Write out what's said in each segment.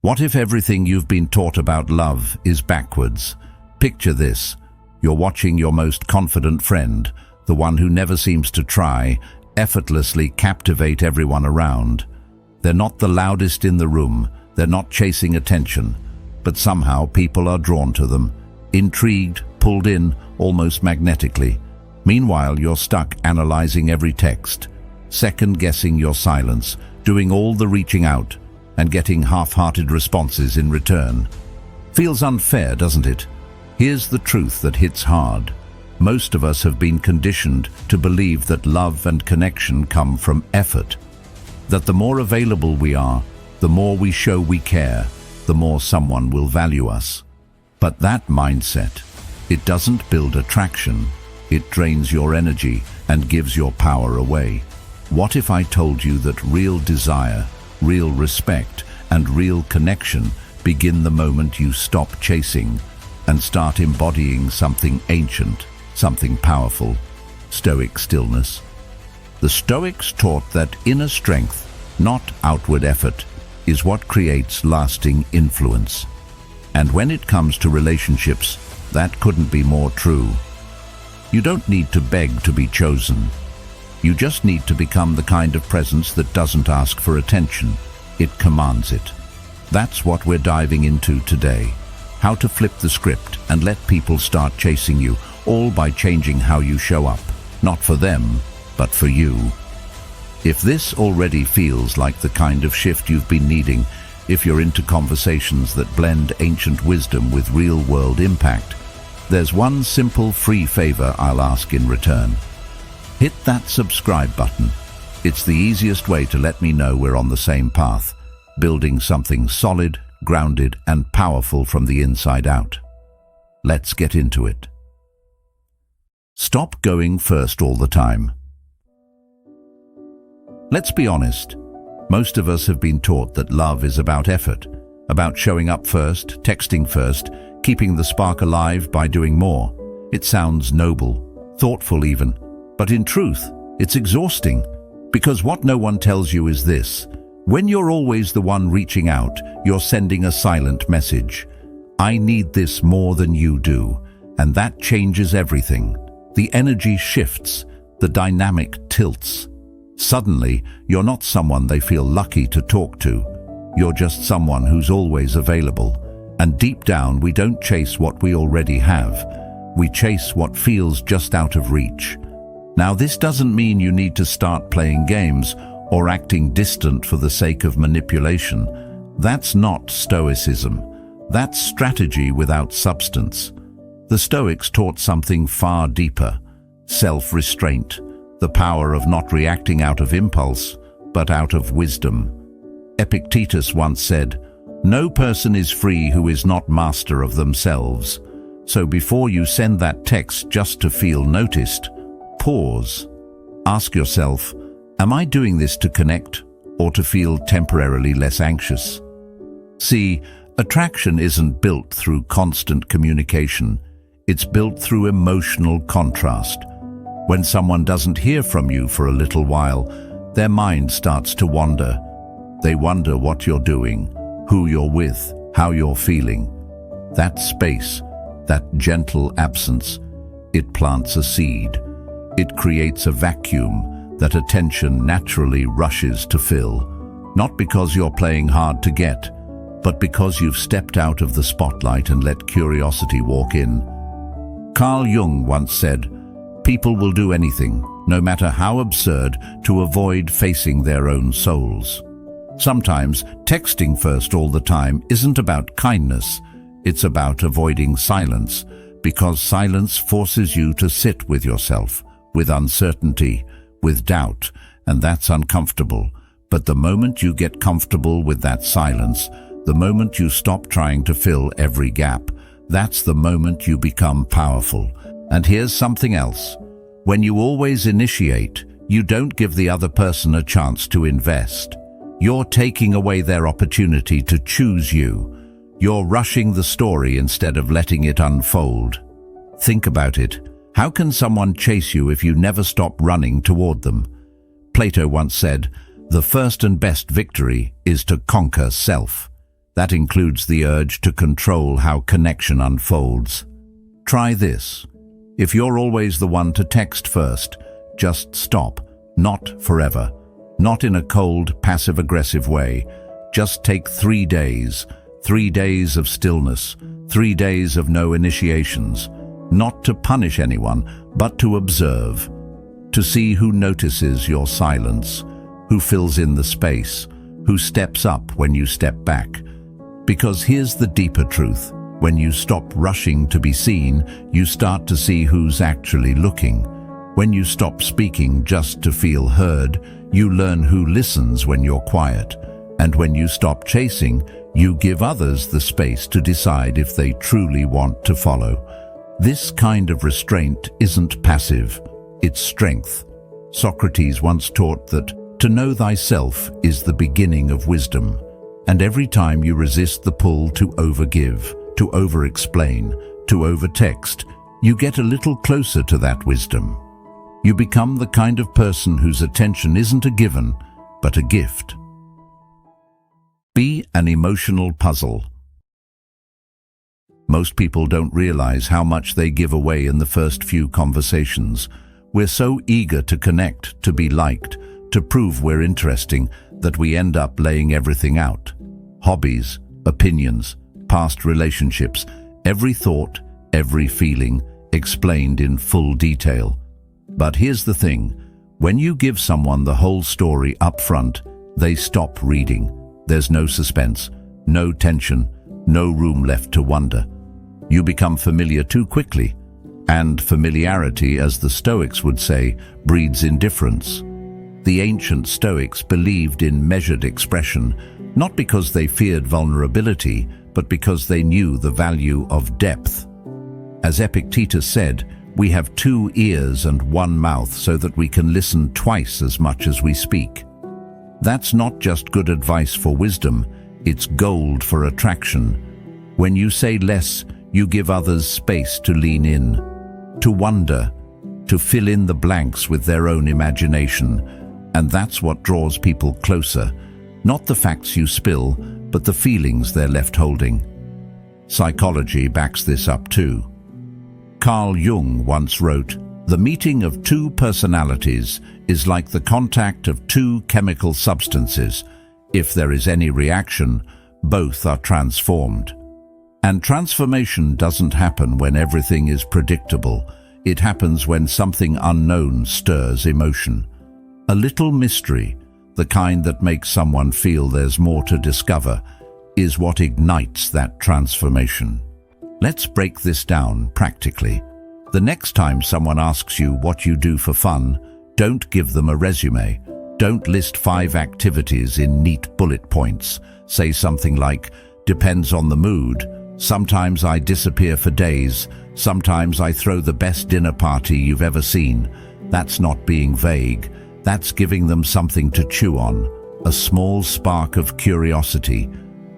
What if everything you've been taught about love is backwards? Picture this. You're watching your most confident friend, the one who never seems to try, effortlessly captivate everyone around. They're not the loudest in the room, they're not chasing attention, but somehow people are drawn to them, intrigued, pulled in, almost magnetically. Meanwhile, you're stuck analyzing every text, second-guessing your silence, doing all the reaching out, and getting half-hearted responses in return. Feels unfair, doesn't it? Here's the truth that hits hard. Most of us have been conditioned to believe that love and connection come from effort, that the more available we are, the more we show we care, the more someone will value us. But that mindset, it doesn't build attraction, it drains your energy and gives your power away. What if I told you that real desire, real respect, and real connection begin the moment you stop chasing and start embodying something ancient, something powerful, Stoic stillness? The Stoics taught that inner strength, not outward effort, is what creates lasting influence. And when it comes to relationships, that couldn't be more true. You don't need to beg to be chosen. You just need to become the kind of presence that doesn't ask for attention. It commands it. That's what we're diving into today. How to flip the script and let people start chasing you, all by changing how you show up. Not for them, but for you. If this already feels like the kind of shift you've been needing, if you're into conversations that blend ancient wisdom with real-world impact, there's one simple free favor I'll ask in return. Hit that subscribe button. It's the easiest way to let me know we're on the same path, building something solid, grounded, and powerful from the inside out. Let's get into it. Stop going first all the time. Let's be honest. Most of us have been taught that love is about effort, about showing up first, texting first, keeping the spark alive by doing more. It sounds noble, thoughtful even, but in truth, it's exhausting. Because what no one tells you is this: when you're always the one reaching out, you're sending a silent message. I need this more than you do, and that changes everything. The energy shifts, the dynamic tilts. Suddenly, you're not someone they feel lucky to talk to. You're just someone who's always available. And deep down, we don't chase what we already have. We chase what feels just out of reach. Now, this doesn't mean you need to start playing games or acting distant for the sake of manipulation. That's not Stoicism. That's strategy without substance. The Stoics taught something far deeper: self-restraint, the power of not reacting out of impulse, but out of wisdom. Epictetus once said, "No person is free who is not master of themselves." So before you send that text just to feel noticed, pause. Ask yourself, am I doing this to connect or to feel temporarily less anxious? See, attraction isn't built through constant communication. It's built through emotional contrast. When someone doesn't hear from you for a little while, their mind starts to wander. They wonder what you're doing, who you're with, how you're feeling. That space, that gentle absence, it plants a seed. It creates a vacuum that attention naturally rushes to fill, not because you're playing hard to get, but because you've stepped out of the spotlight and let curiosity walk in. Carl Jung once said, "People will do anything, no matter how absurd, to avoid facing their own souls." Sometimes texting first all the time isn't about kindness, it's about avoiding silence, because silence forces you to sit with yourself, with uncertainty, with doubt, and that's uncomfortable. But the moment you get comfortable with that silence, the moment you stop trying to fill every gap, that's the moment you become powerful. And here's something else. When you always initiate, you don't give the other person a chance to invest. You're taking away their opportunity to choose you. You're rushing the story instead of letting it unfold. Think about it. How can someone chase you if you never stop running toward them? Plato once said, "The first and best victory is to conquer self." That includes the urge to control how connection unfolds. Try this. If you're always the one to text first, just stop. Not forever. Not in a cold, passive-aggressive way. Just take 3 days. 3 days of stillness. 3 days of no initiations. Not to punish anyone, but to observe. To see who notices your silence, who fills in the space, who steps up when you step back. Because here's the deeper truth. When you stop rushing to be seen, you start to see who's actually looking. When you stop speaking just to feel heard, you learn who listens when you're quiet. And when you stop chasing, you give others the space to decide if they truly want to follow. This kind of restraint isn't passive, it's strength. Socrates once taught that to know thyself is the beginning of wisdom. And every time you resist the pull to overgive, to over-explain, to over-text, you get a little closer to that wisdom. You become the kind of person whose attention isn't a given, but a gift. Be an emotional puzzle. Most people don't realize how much they give away in the first few conversations. We're so eager to connect, to be liked, to prove we're interesting, that we end up laying everything out. Hobbies, opinions, past relationships, every thought, every feeling, explained in full detail. But here's the thing, when you give someone the whole story up front, they stop reading. There's no suspense, no tension, no room left to wonder. You become familiar too quickly, and familiarity, as the Stoics would say, breeds indifference. The ancient Stoics believed in measured expression, not because they feared vulnerability, but because they knew the value of depth. As Epictetus said, we have 2 ears and 1 mouth so that we can listen twice as much as we speak. That's not just good advice for wisdom, it's gold for attraction. When you say less, you give others space to lean in, to wonder, to fill in the blanks with their own imagination. And that's what draws people closer. Not the facts you spill, but the feelings they're left holding. Psychology backs this up too. Carl Jung once wrote, "The meeting of 2 personalities is like the contact of 2 chemical substances. If there is any reaction, both are transformed." And transformation doesn't happen when everything is predictable. It happens when something unknown stirs emotion. A little mystery, the kind that makes someone feel there's more to discover, is what ignites that transformation. Let's break this down practically. The next time someone asks you what you do for fun, don't give them a resume. Don't list 5 activities in neat bullet points. Say something like, "Depends on the mood. Sometimes I disappear for days. Sometimes I throw the best dinner party you've ever seen." That's not being vague. That's giving them something to chew on, a small spark of curiosity.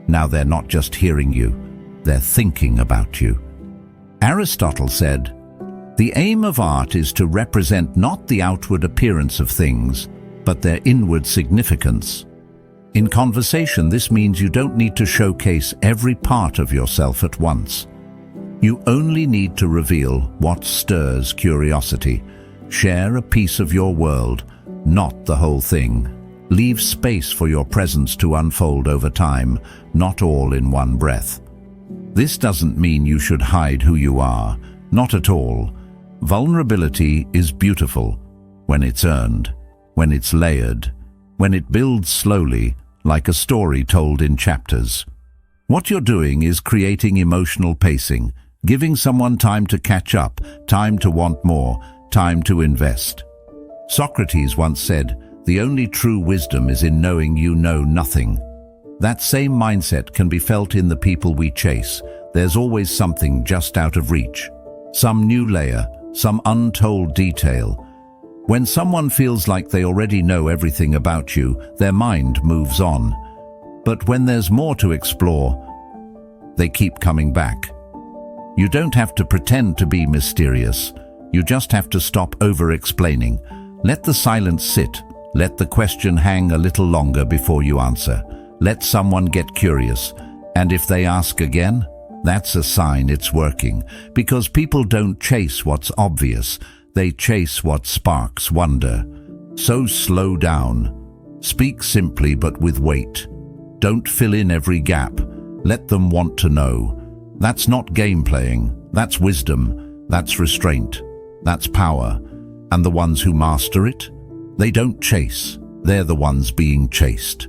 Now they're not just hearing you, they're thinking about you. Aristotle said, "The aim of art is to represent not the outward appearance of things, but their inward significance." In conversation, this means you don't need to showcase every part of yourself at once. You only need to reveal what stirs curiosity. Share a piece of your world, not the whole thing. Leave space for your presence to unfold over time, not all in one breath. This doesn't mean you should hide who you are, not at all. Vulnerability is beautiful when it's earned, when it's layered, when it builds slowly, like a story told in chapters. What you're doing is creating emotional pacing, giving someone time to catch up, time to want more, time to invest. Socrates once said, "The only true wisdom is in knowing you know nothing." That same mindset can be felt in the people we chase. There's always something just out of reach. Some new layer, some untold detail. When someone feels like they already know everything about you, their mind moves on. But when there's more to explore, they keep coming back. You don't have to pretend to be mysterious. You just have to stop over-explaining. Let the silence sit. Let the question hang a little longer before you answer. Let someone get curious. And if they ask again, that's a sign it's working, because people don't chase what's obvious, they chase what sparks wonder. So slow down. Speak simply but with weight. Don't fill in every gap. Let them want to know. That's not game playing. That's wisdom. That's restraint. That's power. And the ones who master it, they don't chase. They're the ones being chased.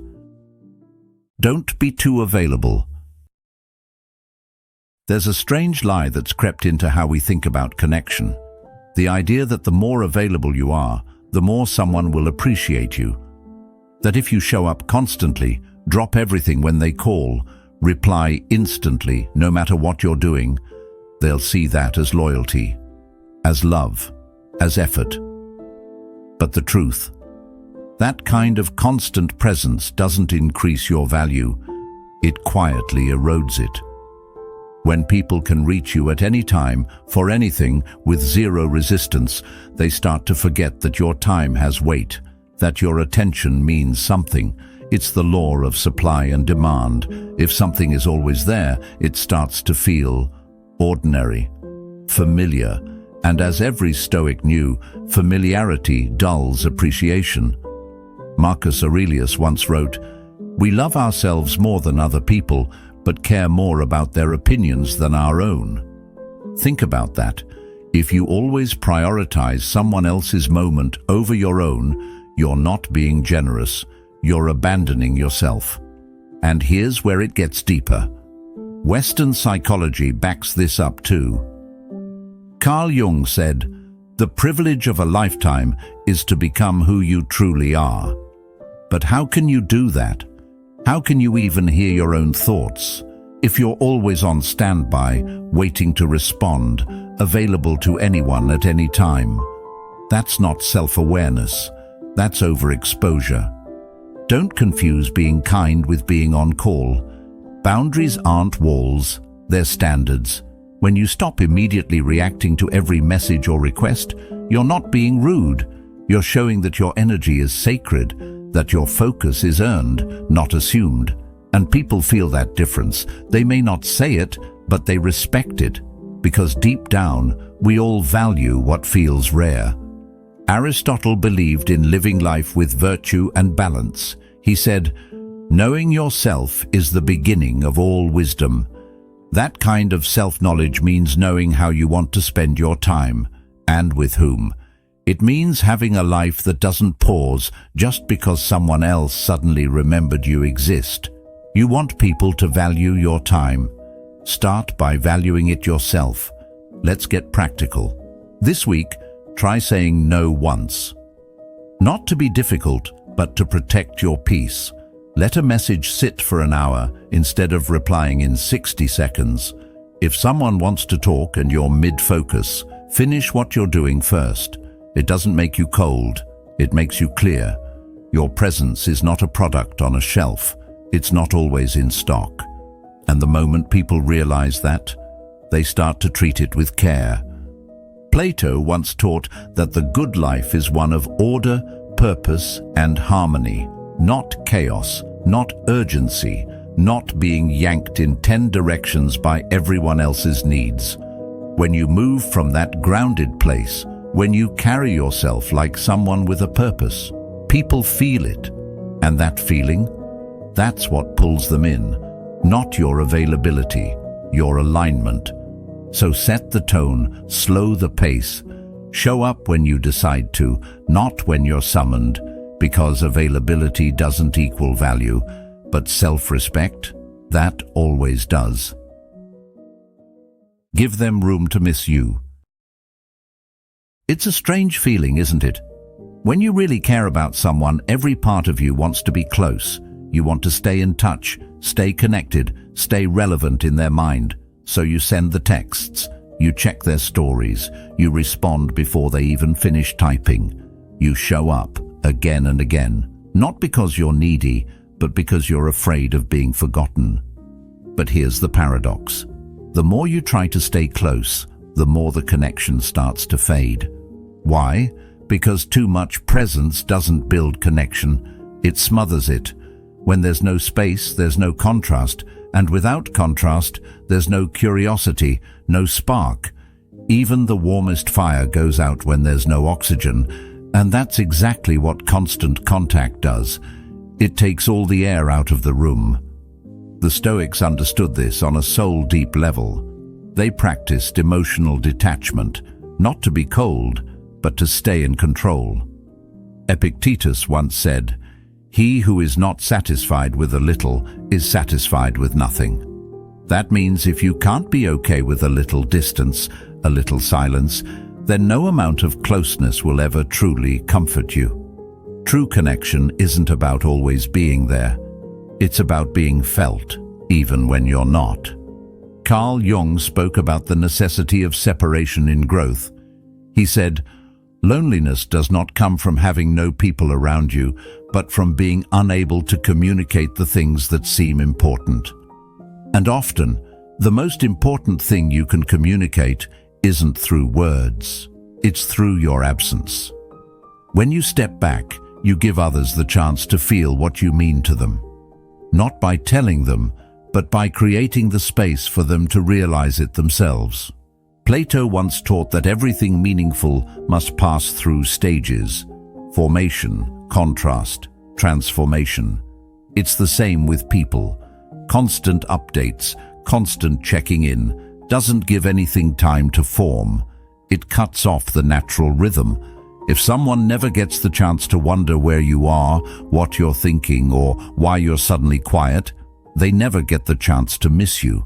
Don't be too available. There's a strange lie that's crept into how we think about connection. The idea that the more available you are, the more someone will appreciate you. That if you show up constantly, drop everything when they call, reply instantly no matter what you're doing, they'll see that as loyalty, as love, as effort. But the truth, that kind of constant presence doesn't increase your value, it quietly erodes it. When people can reach you at any time, for anything, with zero resistance, they start to forget that your time has weight, that your attention means something. It's the law of supply and demand. If something is always there, it starts to feel ordinary, familiar, and as every Stoic knew, familiarity dulls appreciation. Marcus Aurelius once wrote, "We love ourselves more than other people, but care more about their opinions than our own." Think about that. If you always prioritize someone else's moment over your own, you're not being generous, you're abandoning yourself. And here's where it gets deeper. Western psychology backs this up too. Carl Jung said, "The privilege of a lifetime is to become who you truly are." But how can you do that? How can you even hear your own thoughts if you're always on standby, waiting to respond, available to anyone at any time? That's not self-awareness. That's overexposure. Don't confuse being kind with being on call. Boundaries aren't walls, they're standards. When you stop immediately reacting to every message or request, you're not being rude. You're showing that your energy is sacred, that your focus is earned, not assumed. And people feel that difference. They may not say it, but they respect it, because deep down, we all value what feels rare. Aristotle believed in living life with virtue and balance. He said, "Knowing yourself is the beginning of all wisdom." That kind of self-knowledge means knowing how you want to spend your time, and with whom. It means having a life that doesn't pause just because someone else suddenly remembered you exist. You want people to value your time. Start by valuing it yourself. Let's get practical. This week, try saying no once. Not to be difficult, but to protect your peace. Let a message sit for an hour instead of replying in 60 seconds. If someone wants to talk and you're mid-focus, finish what you're doing first. It doesn't make you cold, it makes you clear. Your presence is not a product on a shelf. It's not always in stock. And the moment people realize that, they start to treat it with care. Plato once taught that the good life is one of order, purpose, and harmony, not chaos, not urgency, not being yanked in 10 directions by everyone else's needs. When you move from that grounded place, when you carry yourself like someone with a purpose, people feel it. And that feeling, that's what pulls them in, not your availability, your alignment. So set the tone, slow the pace, show up when you decide to, not when you're summoned, because availability doesn't equal value, but self-respect, that always does. Give them room to miss you. It's a strange feeling, isn't it? When you really care about someone, every part of you wants to be close. You want to stay in touch, stay connected, stay relevant in their mind. So you send the texts, you check their stories, you respond before they even finish typing. You show up again and again, not because you're needy, but because you're afraid of being forgotten. But here's the paradox. The more you try to stay close, the more the connection starts to fade. Why? Because too much presence doesn't build connection, it smothers it. When there's no space, there's no contrast, and without contrast, there's no curiosity, no spark. Even the warmest fire goes out when there's no oxygen, and that's exactly what constant contact does. It takes all the air out of the room. The Stoics understood this on a soul-deep level. They practiced emotional detachment, not to be cold, but to stay in control. Epictetus once said, "He who is not satisfied with a little is satisfied with nothing." That means if you can't be okay with a little distance, a little silence, then no amount of closeness will ever truly comfort you. True connection isn't about always being there. It's about being felt, even when you're not. Carl Jung spoke about the necessity of separation in growth. He said, "Loneliness does not come from having no people around you, but from being unable to communicate the things that seem important." And often, the most important thing you can communicate isn't through words. It's through your absence. When you step back, you give others the chance to feel what you mean to them. Not by telling them, but by creating the space for them to realize it themselves. Plato once taught that everything meaningful must pass through stages: formation, contrast, transformation. It's the same with people. Constant updates, constant checking in, doesn't give anything time to form. It cuts off the natural rhythm. If someone never gets the chance to wonder where you are, what you're thinking, or why you're suddenly quiet, they never get the chance to miss you.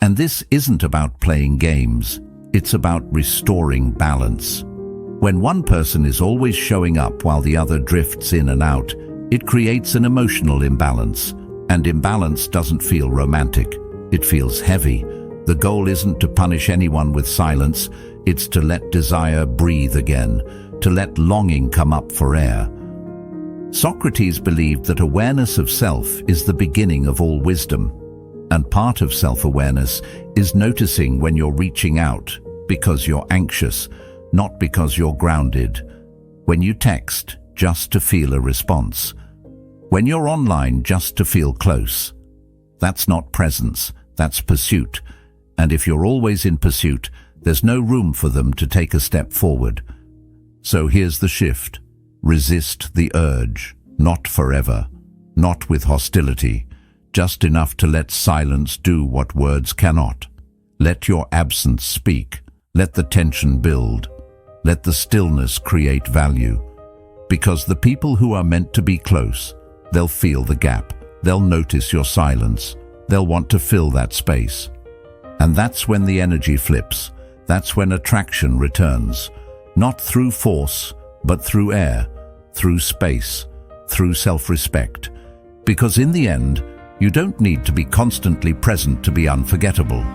And this isn't about playing games. It's about restoring balance. When one person is always showing up while the other drifts in and out, it creates an emotional imbalance. And imbalance doesn't feel romantic. It feels heavy. The goal isn't to punish anyone with silence. It's to let desire breathe again, to let longing come up for air. Socrates believed that awareness of self is the beginning of all wisdom. And part of self-awareness is noticing when you're reaching out because you're anxious, not because you're grounded. When you text just to feel a response. When you're online just to feel close. That's not presence, that's pursuit. And if you're always in pursuit, there's no room for them to take a step forward. So here's the shift. Resist the urge, not forever, not with hostility, just enough to let silence do what words cannot. Let your absence speak. Let the tension build. Let the stillness create value. Because the people who are meant to be close, they'll feel the gap. They'll notice your silence. They'll want to fill that space. And that's when the energy flips. That's when attraction returns. Not through force, but through air, through space, through self-respect. Because in the end, you don't need to be constantly present to be unforgettable.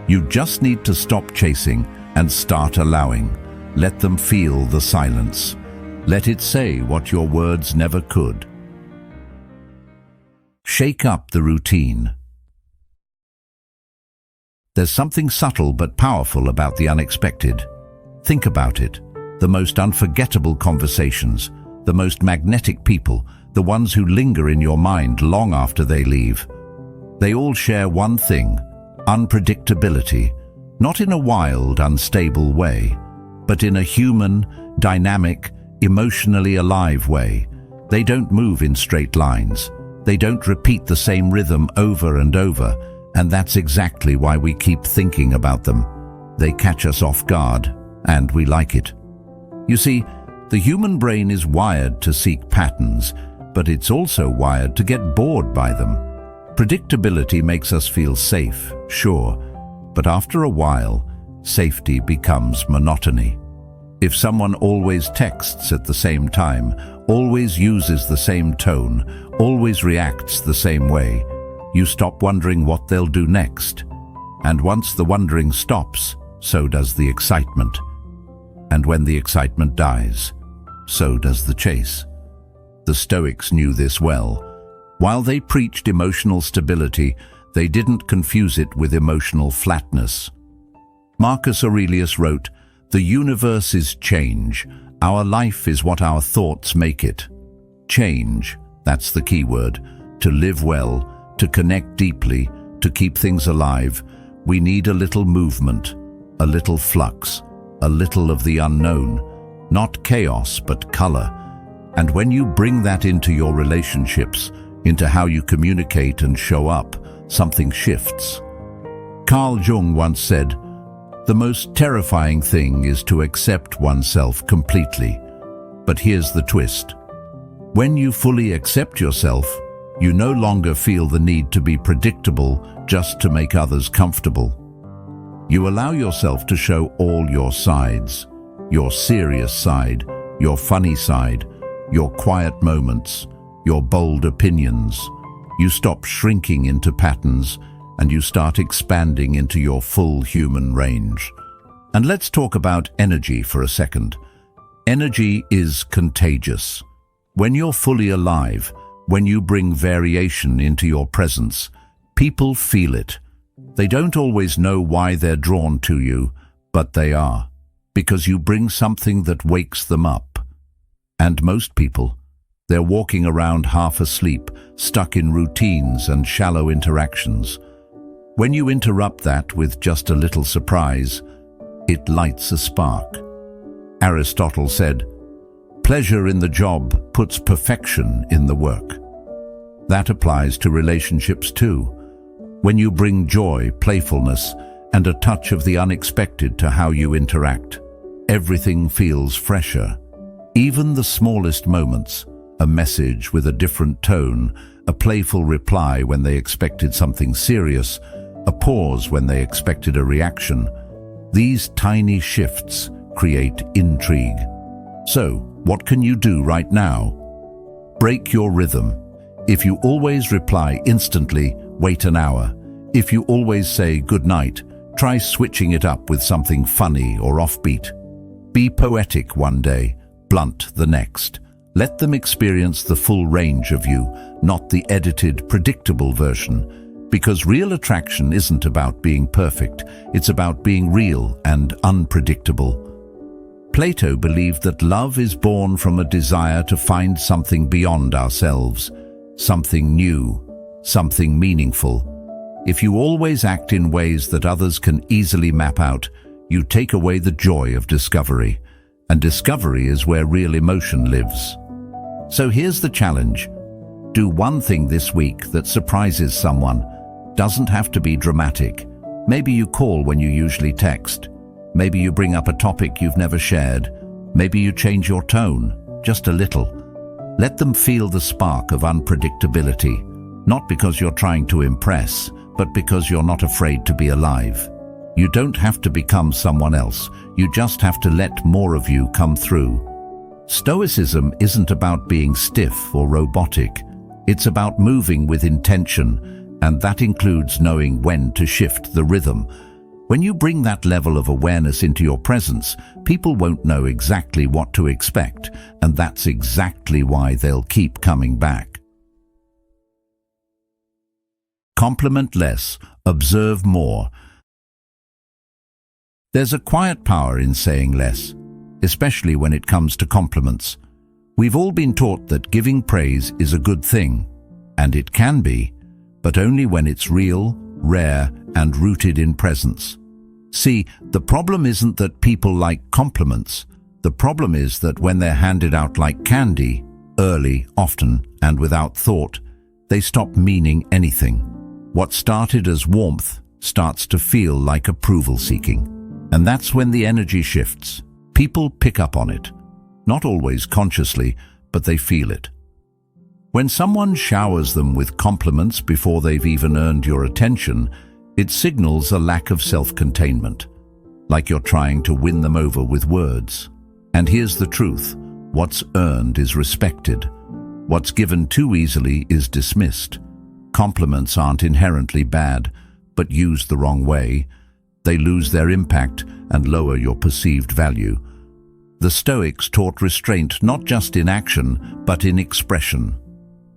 You just need to stop chasing and start allowing. Let them feel the silence. Let it say what your words never could. Shake up the routine. There's something subtle but powerful about the unexpected. Think about it. The most unforgettable conversations, the most magnetic people, the ones who linger in your mind long after they leave. They all share one thing: unpredictability, not in a wild, unstable way, but in a human, dynamic, emotionally alive way. They don't move in straight lines. They don't repeat the same rhythm over and over, and that's exactly why we keep thinking about them. They catch us off guard, and we like it. You see, the human brain is wired to seek patterns, but it's also wired to get bored by them. Predictability makes us feel safe, sure, but after a while, safety becomes monotony. If someone always texts at the same time, always uses the same tone, always reacts the same way, you stop wondering what they'll do next. And once the wondering stops, so does the excitement. And when the excitement dies, so does the chase. The Stoics knew this well. While they preached emotional stability, they didn't confuse it with emotional flatness. Marcus Aurelius wrote, "The universe is change. Our life is what our thoughts make it." Change, that's the key word. To live well, to connect deeply, to keep things alive, we need a little movement, a little flux, a little of the unknown, not chaos but color. And when you bring that into your relationships, into how you communicate and show up, something shifts. Carl Jung once said, "The most terrifying thing is to accept oneself completely." But here's the twist. When you fully accept yourself, you no longer feel the need to be predictable just to make others comfortable. You allow yourself to show all your sides, your serious side, your funny side, your quiet moments, your bold opinions. You stop shrinking into patterns and you start expanding into your full human range. And let's talk about energy for a second. Energy is contagious. When you're fully alive, when you bring variation into your presence, people feel it. They don't always know why they're drawn to you, but they are, because you bring something that wakes them up. And most people, they're walking around half asleep, stuck in routines and shallow interactions. When you interrupt that with just a little surprise, it lights a spark. Aristotle said, "Pleasure in the job puts perfection in the work." That applies to relationships too. When you bring joy, playfulness, and a touch of the unexpected to how you interact, everything feels fresher. Even the smallest moments, a message with a different tone, a playful reply when they expected something serious, a pause when they expected a reaction, these tiny shifts create intrigue. So, what can you do right now? Break your rhythm. If you always reply instantly, wait an hour. If you always say good night, try switching it up with something funny or offbeat. Be poetic one day, blunt the next. Let them experience the full range of you, not the edited, predictable version. Because real attraction isn't about being perfect, it's about being real and unpredictable. Plato believed that love is born from a desire to find something beyond ourselves, something new, something meaningful. If you always act in ways that others can easily map out, you take away the joy of discovery. And discovery is where real emotion lives. So here's the challenge. Do one thing this week that surprises someone. Doesn't have to be dramatic. Maybe you call when you usually text. Maybe you bring up a topic you've never shared. Maybe you change your tone, just a little. Let them feel the spark of unpredictability, not because you're trying to impress, but because you're not afraid to be alive. You don't have to become someone else, you just have to let more of you come through. Stoicism isn't about being stiff or robotic. It's about moving with intention, and that includes knowing when to shift the rhythm. When you bring that level of awareness into your presence, people won't know exactly what to expect, and that's exactly why they'll keep coming back. Compliment less, observe more. There's a quiet power in saying less, especially when it comes to compliments. We've all been taught that giving praise is a good thing, and it can be, but only when it's real, rare, and rooted in presence. See, the problem isn't that people like compliments. The problem is that when they're handed out like candy, early, often, and without thought, they stop meaning anything. What started as warmth starts to feel like approval-seeking. And that's when the energy shifts. People pick up on it. Not always consciously, but they feel it. When someone showers them with compliments before they've even earned your attention, it signals a lack of self-containment, like you're trying to win them over with words. And here's the truth. What's earned is respected. What's given too easily is dismissed. Compliments aren't inherently bad, but used the wrong way, they lose their impact and lower your perceived value. The Stoics taught restraint not just in action, but in expression.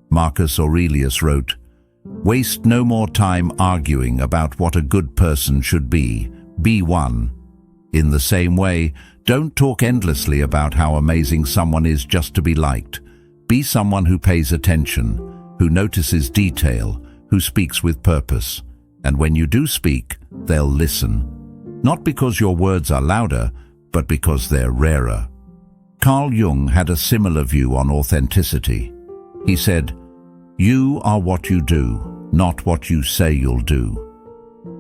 Marcus Aurelius wrote, "Waste no more time arguing about what a good person should be one." In the same way, don't talk endlessly about how amazing someone is just to be liked. Be someone who pays attention, who notices detail, who speaks with purpose. And when you do speak, they'll listen. Not because your words are louder, but because they're rarer. Carl Jung had a similar view on authenticity. He said, "You are what you do, not what you say you'll do."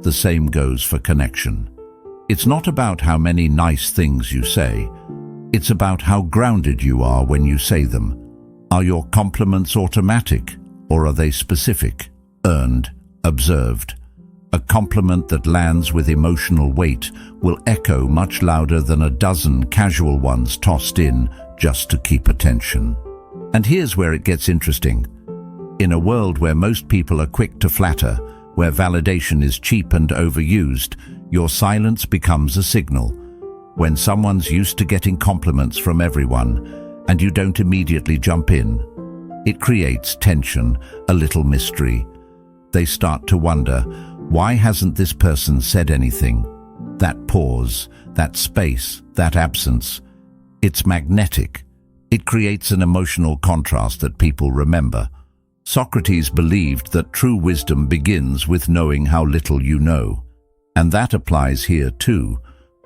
The same goes for connection. It's not about how many nice things you say. It's about how grounded you are when you say them. Are your compliments automatic, or are they specific, earned, observed? A compliment that lands with emotional weight will echo much louder than a dozen casual ones tossed in just to keep attention. And here's where it gets interesting. In a world where most people are quick to flatter, where validation is cheap and overused, your silence becomes a signal. When someone's used to getting compliments from everyone, and you don't immediately jump in, it creates tension, a little mystery. They start to wonder, why hasn't this person said anything? That pause, that space, that absence, it's magnetic. It creates an emotional contrast that people remember. Socrates believed that true wisdom begins with knowing how little you know. And that applies here too.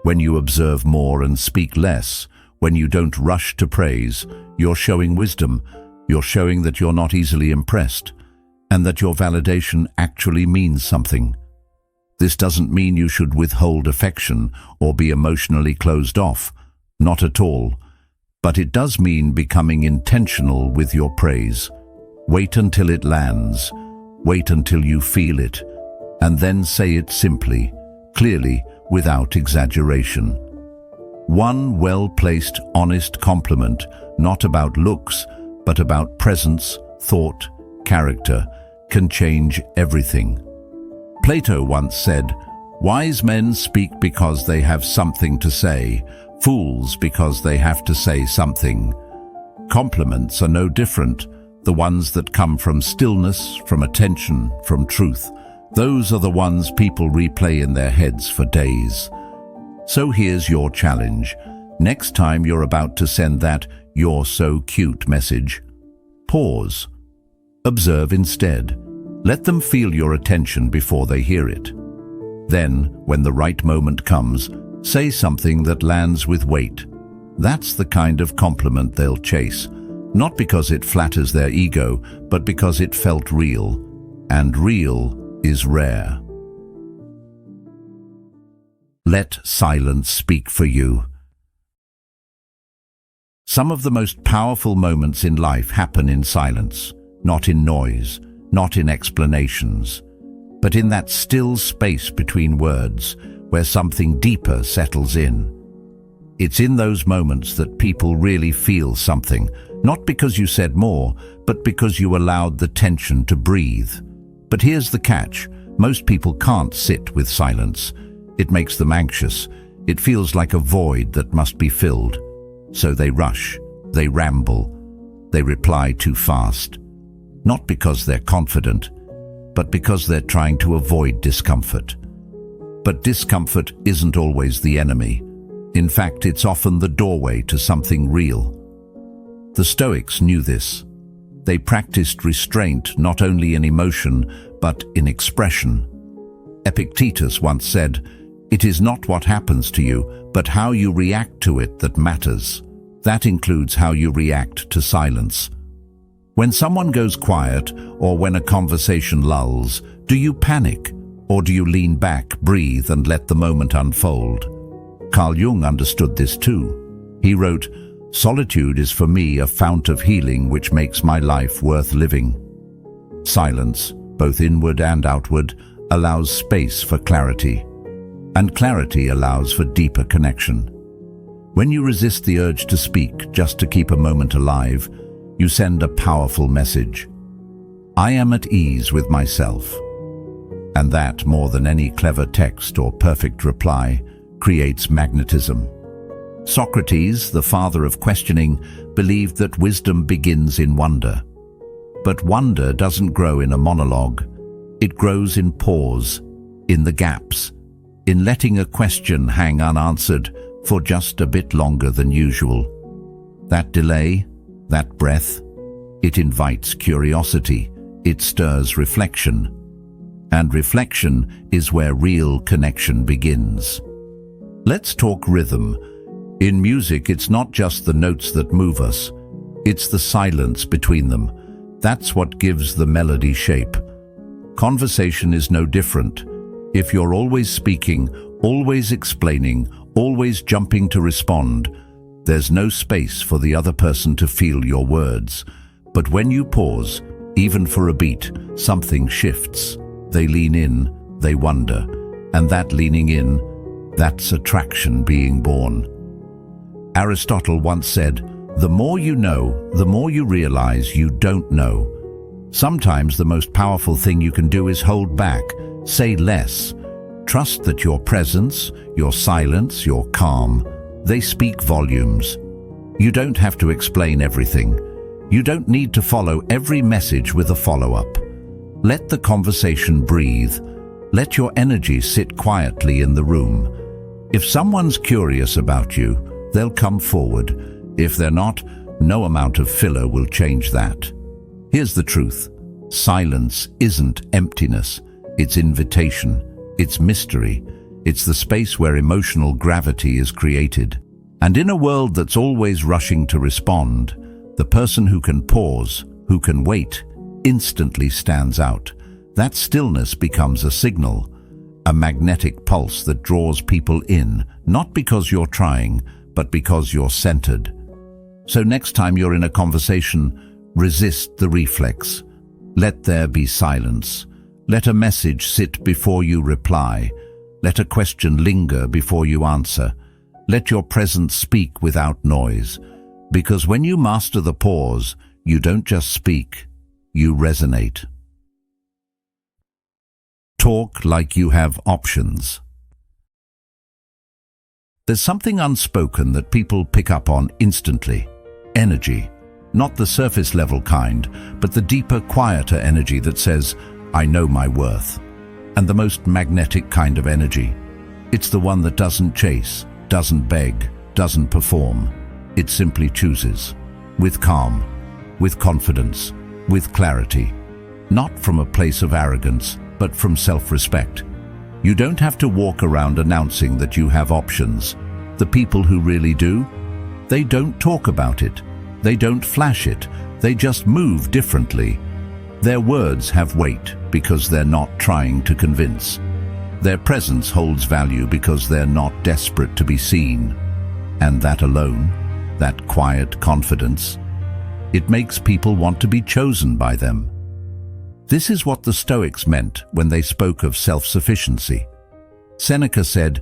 When you observe more and speak less, when you don't rush to praise, you're showing wisdom. You're showing that you're not easily impressed, and that your validation actually means something. This doesn't mean you should withhold affection or be emotionally closed off. Not at all. But it does mean becoming intentional with your praise. Wait until it lands. Wait until you feel it. And then say it simply, clearly, without exaggeration. One well-placed, honest compliment, not about looks, but about presence, thought, character, can change everything. Plato once said, "Wise men speak because they have something to say, fools because they have to say something." Compliments are no different, the ones that come from stillness, from attention, from truth. Those are the ones people replay in their heads for days. So here's your challenge. Next time you're about to send that "you're so cute" message, pause. Observe instead. Let them feel your attention before they hear it. Then, when the right moment comes, say something that lands with weight. That's the kind of compliment they'll chase, not because it flatters their ego, but because it felt real, and real is rare. Let silence speak for you. Some of the most powerful moments in life happen in silence, not in noise, not in explanations, but in that still space between words where something deeper settles in. It's in those moments that people really feel something, not because you said more, but because you allowed the tension to breathe. But here's the catch. Most people can't sit with silence. It makes them anxious. It feels like a void that must be filled. So they rush, they ramble, they reply too fast. Not because they're confident, but because they're trying to avoid discomfort. But discomfort isn't always the enemy. In fact, it's often the doorway to something real. The Stoics knew this. They practiced restraint not only in emotion, but in expression. Epictetus once said, "It is not what happens to you, but how you react to it that matters." That includes how you react to silence. When someone goes quiet, or when a conversation lulls, do you panic, or do you lean back, breathe, and let the moment unfold? Carl Jung understood this too. He wrote, "Solitude is for me a fount of healing which makes my life worth living." Silence, both inward and outward, allows space for clarity, and clarity allows for deeper connection. When you resist the urge to speak just to keep a moment alive, you send a powerful message. I am at ease with myself. And that, more than any clever text or perfect reply, creates magnetism. Socrates, the father of questioning, believed that wisdom begins in wonder. But wonder doesn't grow in a monologue. It grows in pause, in the gaps, in letting a question hang unanswered for just a bit longer than usual. That delay, that breath, it invites curiosity, it stirs reflection. And reflection is where real connection begins. Let's talk rhythm. In music, it's not just the notes that move us. It's the silence between them. That's what gives the melody shape. Conversation is no different. If you're always speaking, always explaining, always jumping to respond, there's no space for the other person to feel your words. But when you pause, even for a beat, something shifts. They lean in, they wonder, and that leaning in, that's attraction being born. Aristotle once said, "The more you know, the more you realize you don't know." Sometimes the most powerful thing you can do is hold back, say less. Trust that your presence, your silence, your calm, they speak volumes. You don't have to explain everything. You don't need to follow every message with a follow-up. Let the conversation breathe. Let your energy sit quietly in the room. If someone's curious about you, they'll come forward. If they're not, no amount of filler will change that. Here's the truth. Silence isn't emptiness. It's invitation. It's mystery. It's the space where emotional gravity is created. And in a world that's always rushing to respond, the person who can pause, who can wait, instantly stands out. That stillness becomes a signal, a magnetic pulse that draws people in, not because you're trying, but because you're centered. So next time you're in a conversation, resist the reflex. Let there be silence. Let a message sit before you reply. Let a question linger before you answer. Let your presence speak without noise. Because when you master the pause, you don't just speak, you resonate. Talk like you have options. There's something unspoken that people pick up on instantly. Energy. Not the surface level kind, but the deeper, quieter energy that says, "I know my worth." And the most magnetic kind of energy. It's the one that doesn't chase, doesn't beg, doesn't perform. It simply chooses. With calm, with confidence, with clarity. Not from a place of arrogance, but from self-respect. You don't have to walk around announcing that you have options. The people who really do, they don't talk about it. They don't flash it. They just move differently. Their words have weight because they're not trying to convince. Their presence holds value because they're not desperate to be seen. And that alone, that quiet confidence, it makes people want to be chosen by them. This is what the Stoics meant when they spoke of self-sufficiency. Seneca said,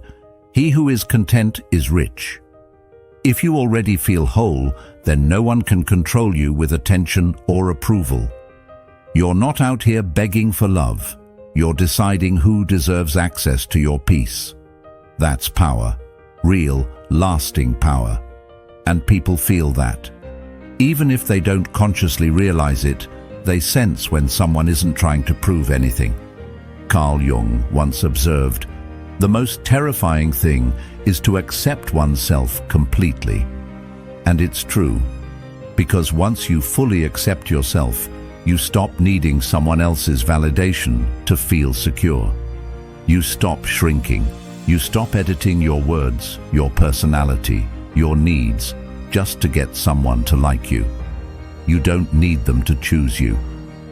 "He who is content is rich." If you already feel whole, then no one can control you with attention or approval. You're not out here begging for love. You're deciding who deserves access to your peace. That's power. Real, lasting power. And people feel that. Even if they don't consciously realize it, they sense when someone isn't trying to prove anything. Carl Jung once observed, "The most terrifying thing is to accept oneself completely." And it's true, because once you fully accept yourself, you stop needing someone else's validation to feel secure. You stop shrinking. You stop editing your words, your personality, your needs, just to get someone to like you. You don't need them to choose you,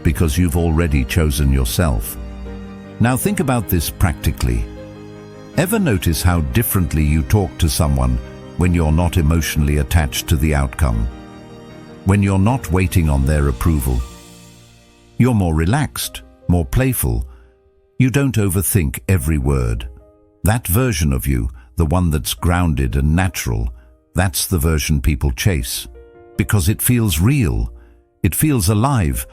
because you've already chosen yourself. Now think about this practically. Ever notice how differently you talk to someone when you're not emotionally attached to the outcome? When you're not waiting on their approval? You're more relaxed, more playful. You don't overthink every word. That version of you, the one that's grounded and natural, that's the version people chase. Because it feels real. It feels alive.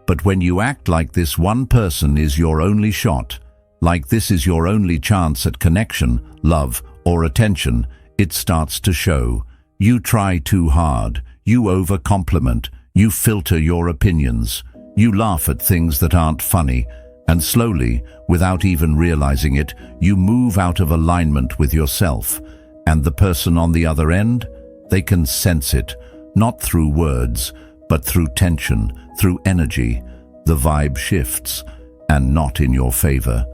But when you act like this one person is your only shot, like this is your only chance at connection, love, or attention, it starts to show. You try too hard. You overcompliment. You filter your opinions. You laugh at things that aren't funny. And slowly, without even realizing it, you move out of alignment with yourself. And the person on the other end, they can sense it, not through words, but through tension, through energy. the vibe shifts, and not in your favor.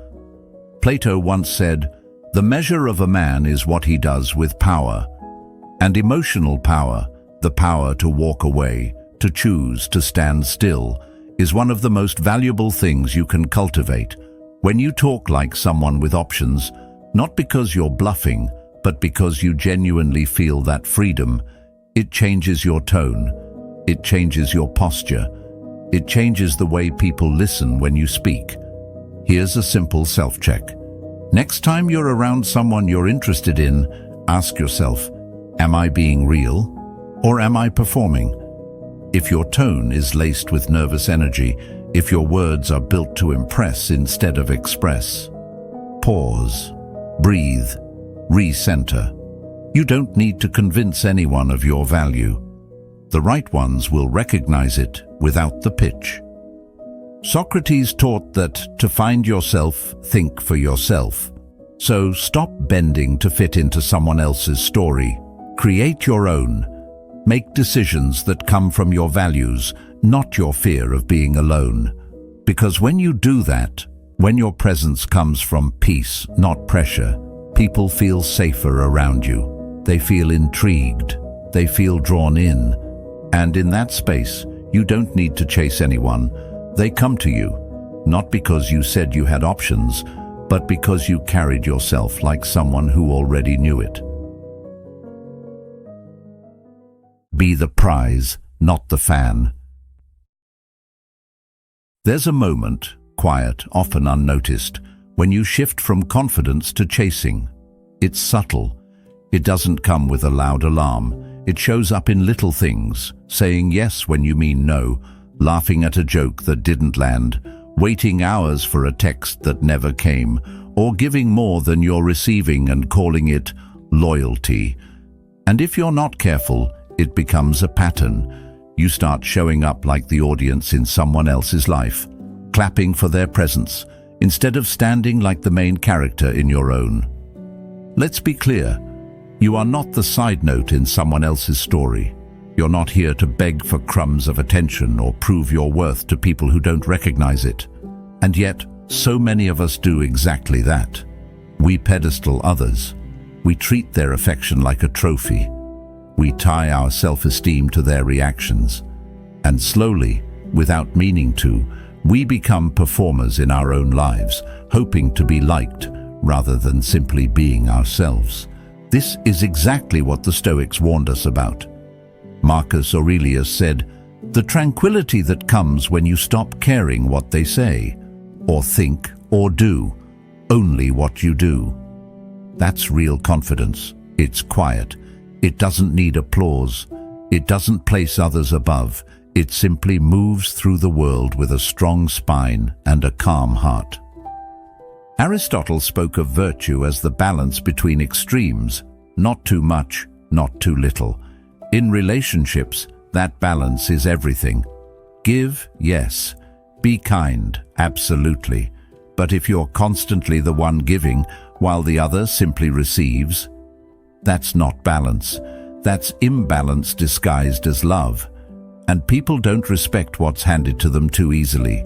Plato once said, "The measure of a man is what he does with power." And emotional power, the power to walk away, to choose, to stand still, is one of the most valuable things you can cultivate. When you talk like someone with options, not because you're bluffing, but because you genuinely feel that freedom, it changes your tone, it changes your posture, it changes the way people listen when you speak. Here's a simple self-check. Next time you're around someone you're interested in, ask yourself, am I being real or am I performing? If your tone is laced with nervous energy, if your words are built to impress instead of express, pause, breathe, recenter. You don't need to convince anyone of your value. The right ones will recognize it without the pitch. Socrates taught that to find yourself, think for yourself. So stop bending to fit into someone else's story. Create your own. Make decisions that come from your values, not your fear of being alone. Because when you do that, when your presence comes from peace, not pressure, people feel safer around you. They feel intrigued. They feel drawn in. And in that space, you don't need to chase anyone. They come to you, not because you said you had options, but because you carried yourself like someone who already knew it. Be the prize, not the fan. There's a moment, quiet, often unnoticed, when you shift from confidence to chasing. It's subtle. It doesn't come with a loud alarm. It shows up in little things, saying yes when you mean no, laughing at a joke that didn't land, waiting hours for a text that never came, or giving more than you're receiving and calling it loyalty. And if you're not careful, it becomes a pattern. You start showing up like the audience in someone else's life, clapping for their presence, instead of standing like the main character in your own. Let's be clear. You are not the side note in someone else's story. You're not here to beg for crumbs of attention or prove your worth to people who don't recognize it. And yet, so many of us do exactly that. We pedestal others. We treat their affection like a trophy. We tie our self-esteem to their reactions. And slowly, without meaning to, we become performers in our own lives, hoping to be liked rather than simply being ourselves. This is exactly what the Stoics warned us about. Marcus Aurelius said, "The tranquility that comes when you stop caring what they say, or think, or do, only what you do." That's real confidence. It's quiet. It doesn't need applause. It doesn't place others above. It simply moves through the world with a strong spine and a calm heart. Aristotle spoke of virtue as the balance between extremes, not too much, not too little. In relationships, that balance is everything. Give, yes. Be kind, absolutely. But if you're constantly the one giving while the other simply receives, that's not balance. That's imbalance disguised as love. And people don't respect what's handed to them too easily.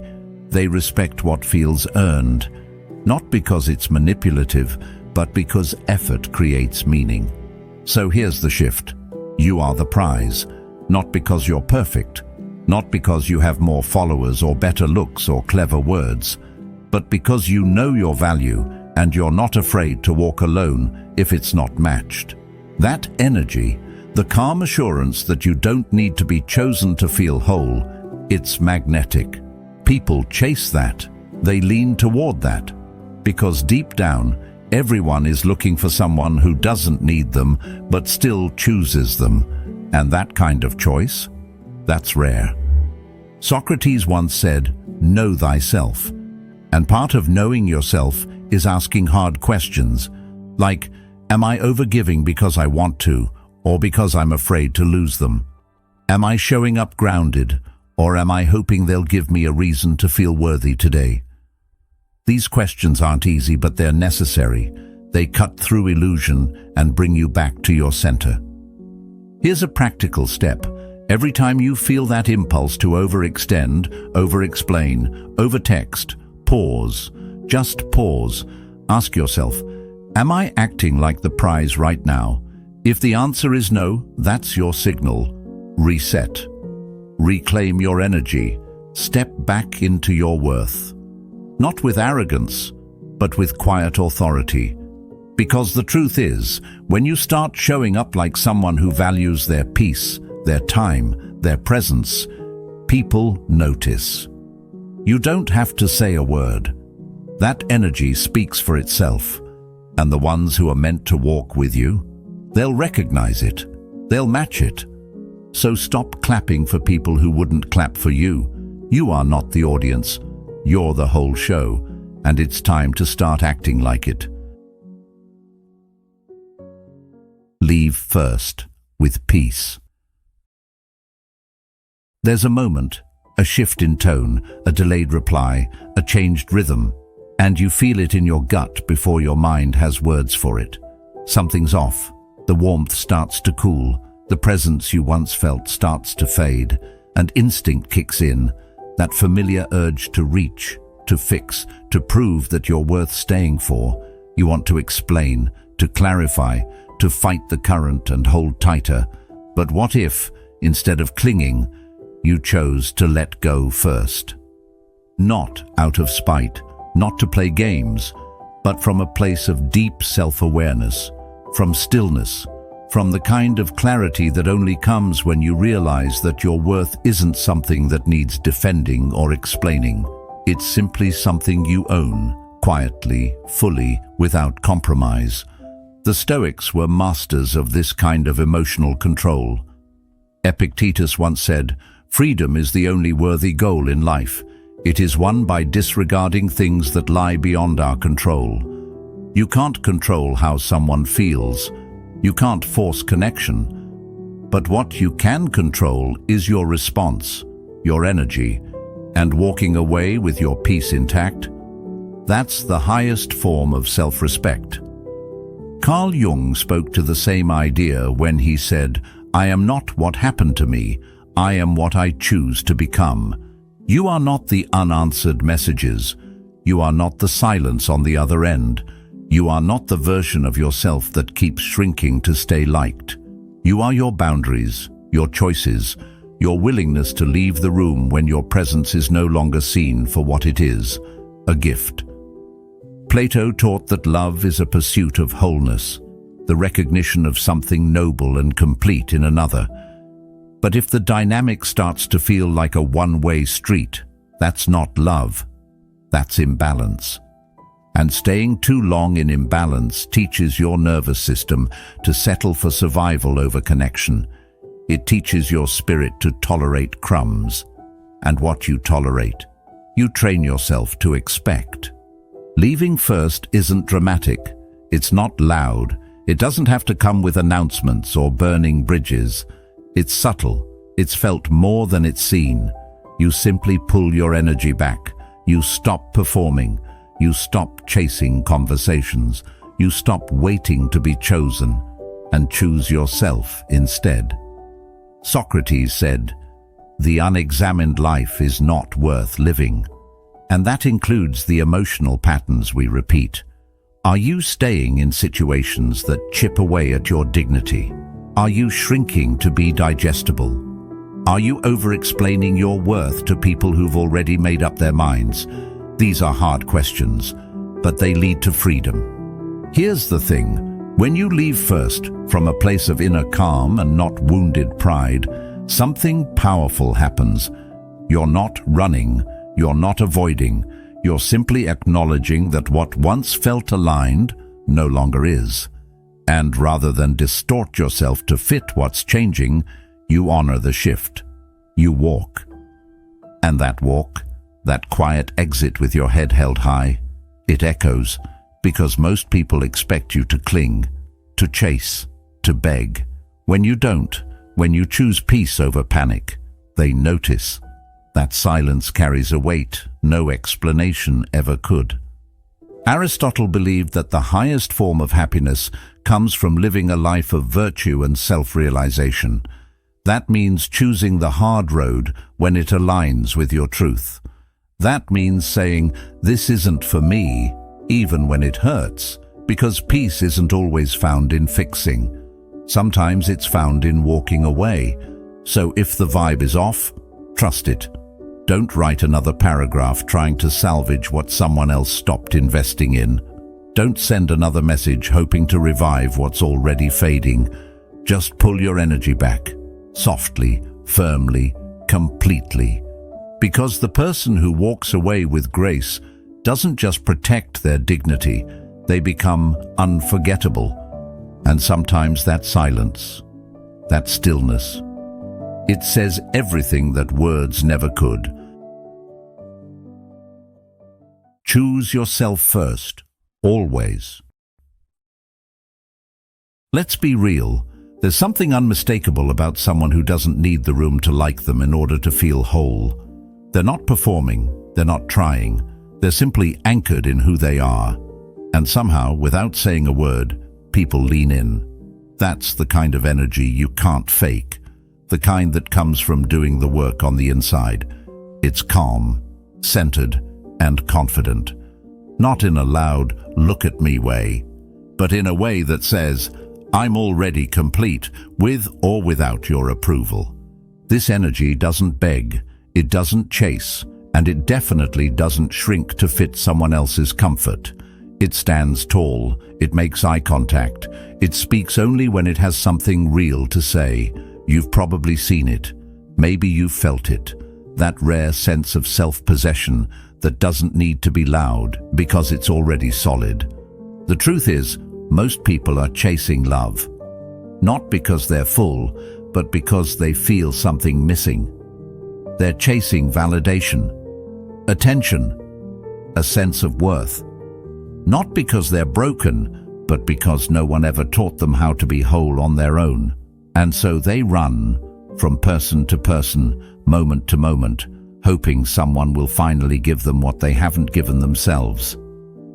They respect what feels earned, not because it's manipulative, but because effort creates meaning. So here's the shift. You are the prize, not because you're perfect, not because you have more followers or better looks or clever words, but because you know your value and you're not afraid to walk alone if it's not matched. That energy, the calm assurance that you don't need to be chosen to feel whole, it's magnetic. People chase that. They lean toward that. Because deep down, everyone is looking for someone who doesn't need them but still chooses them. And that kind of choice, that's rare. Socrates once said, "Know thyself." And part of knowing yourself is asking hard questions, like, am I overgiving because I want to, or because I'm afraid to lose them? Am I showing up grounded, or am I hoping they'll give me a reason to feel worthy today? These questions aren't easy, but they're necessary. They cut through illusion and bring you back to your center. Here's a practical step. Every time you feel that impulse to overextend, over-explain, over-text, pause. Just pause. Ask yourself, am I acting like the prize right now? If the answer is no, that's your signal. Reset. Reclaim your energy. Step back into your worth. Not with arrogance, but with quiet authority. Because the truth is, when you start showing up like someone who values their peace, their time, their presence, people notice. You don't have to say a word. That energy speaks for itself, and the ones who are meant to walk with you, they'll recognize it. They'll match it. So stop clapping for people who wouldn't clap for you. You are not the audience. You're the whole show, and it's time to start acting like it. Leave first, with peace. There's a moment, a shift in tone, a delayed reply, a changed rhythm, and you feel it in your gut before your mind has words for it. Something's off. The warmth starts to cool. The presence you once felt starts to fade, and instinct kicks in, that familiar urge to reach, to fix, to prove that you're worth staying for. You want to explain, to clarify, to fight the current and hold tighter. But what if, instead of clinging, you chose to let go first? Not out of spite, not to play games, but from a place of deep self-awareness, from stillness, from the kind of clarity that only comes when you realize that your worth isn't something that needs defending or explaining. It's simply something you own, quietly, fully, without compromise. The Stoics were masters of this kind of emotional control. Epictetus once said, "Freedom is the only worthy goal in life. It is won by disregarding things that lie beyond our control." You can't control how someone feels. You can't force connection. But what you can control is your response, your energy, and walking away with your peace intact. That's the highest form of self-respect. Carl Jung spoke to the same idea when he said, "I am not what happened to me, I am what I choose to become." You are not the unanswered messages. You are not the silence on the other end. You are not the version of yourself that keeps shrinking to stay liked. You are your boundaries, your choices, your willingness to leave the room when your presence is no longer seen for what it is, a gift. Plato taught that love is a pursuit of wholeness, the recognition of something noble and complete in another. But if the dynamic starts to feel like a one-way street, that's not love, that's imbalance. And staying too long in imbalance teaches your nervous system to settle for survival over connection. It teaches your spirit to tolerate crumbs. And what you tolerate, you train yourself to expect. Leaving first isn't dramatic. It's not loud. It doesn't have to come with announcements or burning bridges. It's subtle. It's felt more than it's seen. You simply pull your energy back. You stop performing. You stop chasing conversations. You stop waiting to be chosen and choose yourself instead. Socrates said, "The unexamined life is not worth living." And that includes the emotional patterns we repeat. Are you staying in situations that chip away at your dignity? Are you shrinking to be digestible? Are you over-explaining your worth to people who've already made up their minds? These are hard questions, but they lead to freedom. Here's the thing. When you leave first, from a place of inner calm and not wounded pride, something powerful happens. You're not running, you're not avoiding, you're simply acknowledging that what once felt aligned no longer is. And rather than distort yourself to fit what's changing, you honor the shift. You walk. And that walk, that quiet exit with your head held high, it echoes, because most people expect you to cling, to chase, to beg. When you don't, when you choose peace over panic, they notice. That silence carries a weight no explanation ever could. Aristotle believed that the highest form of happiness comes from living a life of virtue and self-realization. That means choosing the hard road when it aligns with your truth. That means saying, "This isn't for me," even when it hurts, because peace isn't always found in fixing. Sometimes it's found in walking away. So if the vibe is off, trust it. Don't write another paragraph trying to salvage what someone else stopped investing in. Don't send another message hoping to revive what's already fading. Just pull your energy back, softly, firmly, completely. Because the person who walks away with grace doesn't just protect their dignity, they become unforgettable. And sometimes that silence, that stillness, it says everything that words never could. Choose yourself first, always. Let's be real. There's something unmistakable about someone who doesn't need the room to like them in order to feel whole. They're not performing, they're not trying, they're simply anchored in who they are. And somehow, without saying a word, people lean in. That's the kind of energy you can't fake, the kind that comes from doing the work on the inside. It's calm, centered, and confident. Not in a loud, look at me way, but in a way that says, I'm already complete, with or without your approval. This energy doesn't beg, it doesn't chase, and it definitely doesn't shrink to fit someone else's comfort. It stands tall, it makes eye contact, it speaks only when it has something real to say. You've probably seen it, maybe you've felt it, that rare sense of self-possession that doesn't need to be loud because it's already solid. The truth is, most people are chasing love, not because they're full, but because they feel something missing. They're chasing validation, attention, a sense of worth. Not because they're broken, but because no one ever taught them how to be whole on their own. And so they run from person to person, moment to moment, hoping someone will finally give them what they haven't given themselves.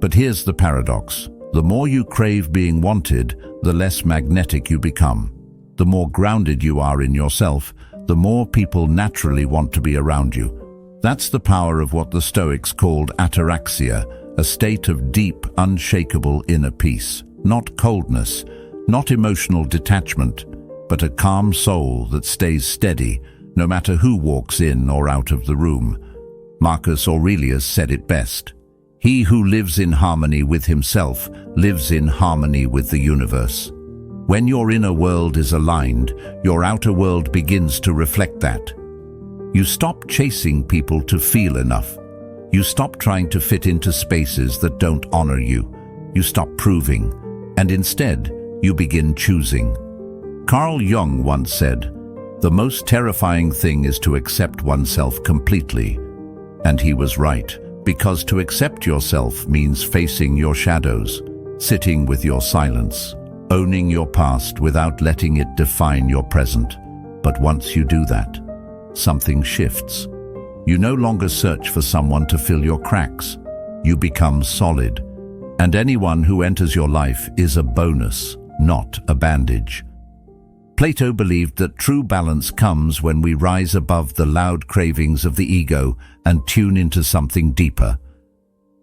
But here's the paradox. The more you crave being wanted, the less magnetic you become. The more grounded you are in yourself, the more people naturally want to be around you. That's the power of what the Stoics called ataraxia, a state of deep, unshakable inner peace. Not coldness, not emotional detachment, but a calm soul that stays steady, no matter who walks in or out of the room. Marcus Aurelius said it best. He who lives in harmony with himself lives in harmony with the universe. When your inner world is aligned, your outer world begins to reflect that. You stop chasing people to feel enough. You stop trying to fit into spaces that don't honor you. You stop proving, and instead, you begin choosing. Carl Jung once said, "The most terrifying thing is to accept oneself completely." And he was right. Because to accept yourself means facing your shadows, sitting with your silence, owning your past without letting it define your present. But once you do that, something shifts. You no longer search for someone to fill your cracks. You become solid. And anyone who enters your life is a bonus, not a bandage. Plato believed that true balance comes when we rise above the loud cravings of the ego and tune into something deeper.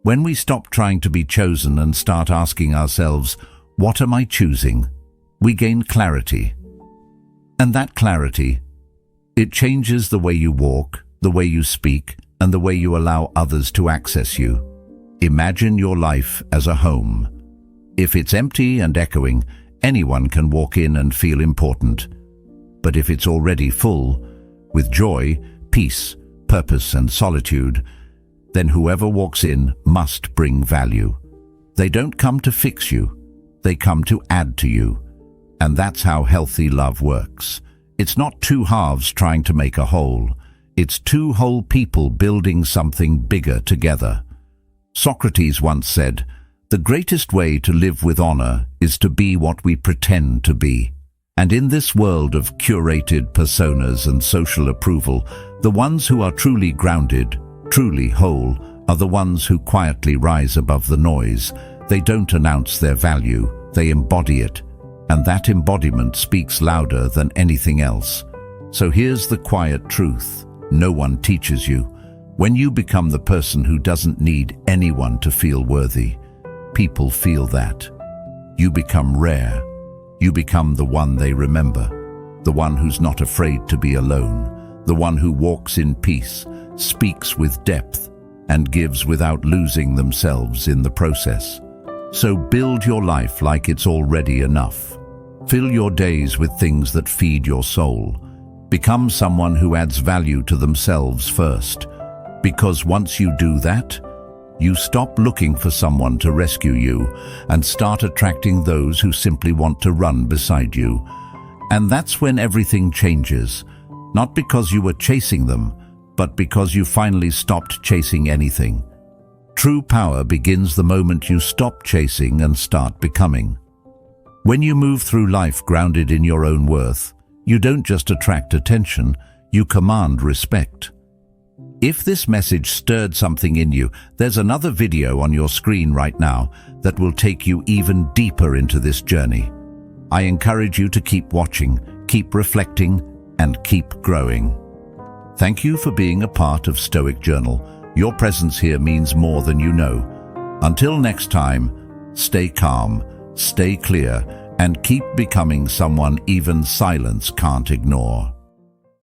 When we stop trying to be chosen and start asking ourselves, what am I choosing? We gain clarity. And that clarity, it changes the way you walk, the way you speak, and the way you allow others to access you. Imagine your life as a home. If it's empty and echoing, anyone can walk in and feel important. But if it's already full, with joy, peace, purpose, and solitude, then whoever walks in must bring value. They don't come to fix you, they come to add to you. And that's how healthy love works. It's not two halves trying to make a whole. It's two whole people building something bigger together. Socrates once said, "The greatest way to live with honor is to be what we pretend to be." And in this world of curated personas and social approval, the ones who are truly grounded, truly whole, are the ones who quietly rise above the noise. They don't announce their value, they embody it. And that embodiment speaks louder than anything else. So here's the quiet truth. No one teaches you. When you become the person who doesn't need anyone to feel worthy, people feel that. You become rare. You become the one they remember, the one who's not afraid to be alone, the one who walks in peace, speaks with depth, and gives without losing themselves in the process. So build your life like it's already enough. Fill your days with things that feed your soul. Become someone who adds value to themselves first. Because once you do that, you stop looking for someone to rescue you and start attracting those who simply want to run beside you. And that's when everything changes. Not because you were chasing them, but because you finally stopped chasing anything. True power begins the moment you stop chasing and start becoming. When you move through life grounded in your own worth, you don't just attract attention, you command respect. If this message stirred something in you, there's another video on your screen right now that will take you even deeper into this journey. I encourage you to keep watching, keep reflecting, and keep growing. Thank you for being a part of Stoic Journal. Your presence here means more than you know. Until next time, stay calm, stay clear, and keep becoming someone even silence can't ignore.